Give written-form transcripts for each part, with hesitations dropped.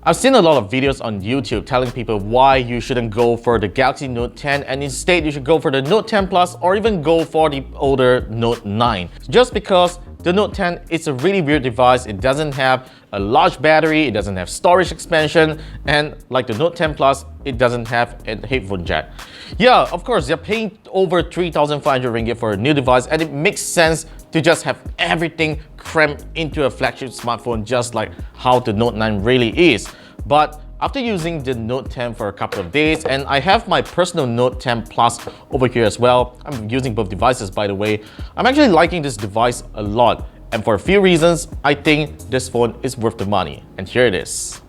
I've seen a lot of videos on YouTube telling people why you shouldn't go for the Galaxy Note 10 and instead you should go for the Note 10 Plus or even go for the older Note 9. Just because the Note 10 is a really weird device. It doesn't have a large battery, it doesn't have storage expansion, and like the Note 10 Plus, it doesn't have a headphone jack. Yeah, of course, you're paying over 3,500 ringgit for a new device and it makes sense to just have everything crammed into a flagship smartphone just like how the Note 9 really is. But after using the Note 10 for a couple of days, and I have my personal Note 10 Plus over here as well. I'm using both devices, by the way. I'm actually liking this device a lot. And for a few reasons, I think this phone is worth the money. And here it is.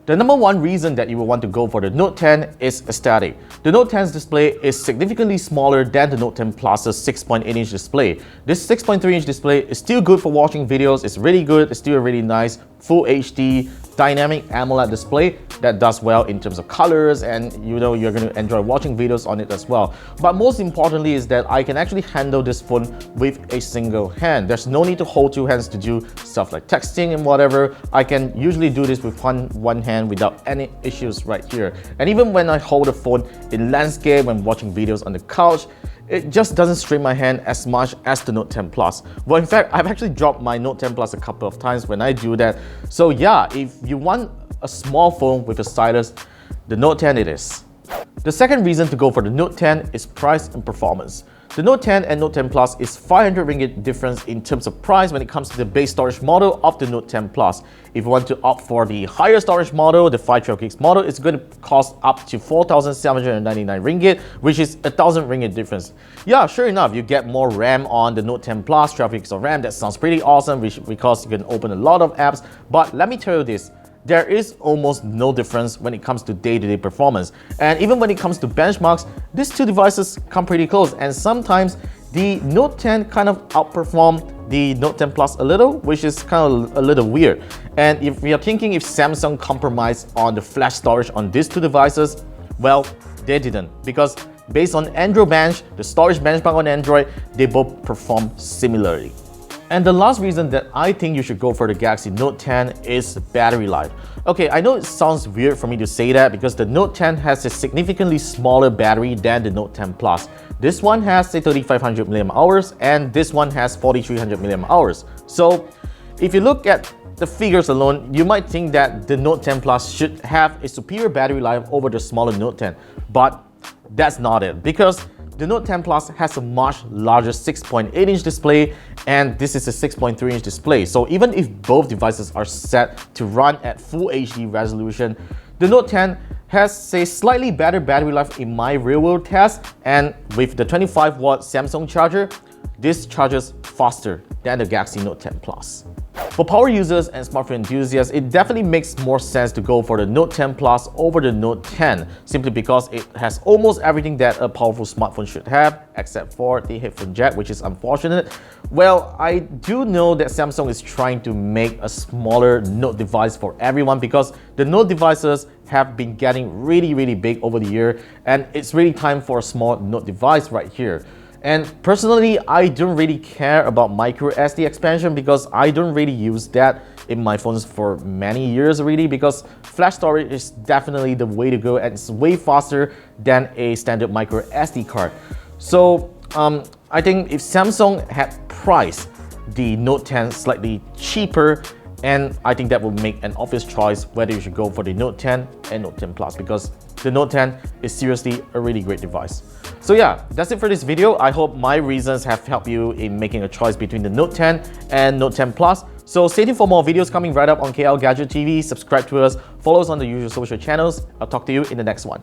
The number one reason that you will want to go for the Note 10 is aesthetic. The Note 10's display is significantly smaller than the Note 10 Plus's 6.8-inch display. This 6.3-inch display is still good for watching videos, it's really good, it's still a really nice Full HD dynamic AMOLED display that does well in terms of colors, and you know you're going to enjoy watching videos on it as well. But most importantly is that I can actually handle this phone with a single hand. There's no need to hold two hands to do stuff like texting and whatever. I can usually do this with one hand without any issues right here. And even when I hold the phone in landscape when watching videos on the couch, it just doesn't strain my hand as much as the Note 10 Plus. Well, in fact, I've actually dropped my Note 10 Plus a couple of times when I do that. So yeah, if you want a small phone with a stylus, the Note 10 it is. The second reason to go for the Note 10 is price and performance. The Note 10 and Note 10 Plus is 500 ringgit difference in terms of price when it comes to the base storage model of the Note 10 Plus. If you want to opt for the higher storage model, the 512GB model, it's going to cost up to 4,799 ringgit, which is 1,000 ringgit difference. Yeah, sure enough, you get more RAM on the Note 10 Plus, 12GB of RAM. That sounds pretty awesome because you can open a lot of apps. But let me tell you this, there is almost no difference when it comes to day-to-day performance. And even when it comes to benchmarks, these two devices come pretty close, and sometimes the Note 10 kind of outperform the Note 10 Plus a little, which is kind of a little weird. And if we are thinking if Samsung compromised on the flash storage on these two devices, well, they didn't, because based on Android Bench, the storage benchmark on Android, they both perform similarly. And the last reason that I think you should go for the Galaxy Note 10 is battery life. Okay, I know it sounds weird for me to say that because the Note 10 has a significantly smaller battery than the Note 10 Plus. This one has say 3500 mAh and this one has 4300 mAh. So if you look at the figures alone, you might think that the Note 10 Plus should have a superior battery life over the smaller Note 10, but that's not it, because the Note 10 Plus has a much larger 6.8-inch display and this is a 6.3-inch display. So even if both devices are set to run at Full HD resolution, the Note 10 has a slightly better battery life in my real-world test, and with the 25-watt Samsung charger, this charges faster than the Galaxy Note 10 Plus. For power users and smartphone enthusiasts, it definitely makes more sense to go for the Note 10 Plus over the Note 10, simply because it has almost everything that a powerful smartphone should have, except for the headphone jack, which is unfortunate. Well, I do know that Samsung is trying to make a smaller Note device for everyone because the Note devices have been getting really big over the year, and it's really time for a small Note device right here. And personally, I don't really care about micro SD expansion because I don't really use that in my phones for many years already, because flash storage is definitely the way to go and it's way faster than a standard micro SD card. So I think if Samsung had priced the Note 10 slightly cheaper, and I think that would make an obvious choice whether you should go for the Note 10 and Note 10 Plus, because the Note 10 is seriously a really great device. So yeah, that's it for this video. I hope my reasons have helped you in making a choice between the Note 10 and Note 10 Plus. So stay tuned for more videos coming right up on KL Gadget TV. Subscribe to us, follow us on the usual social channels. I'll talk to you in the next one.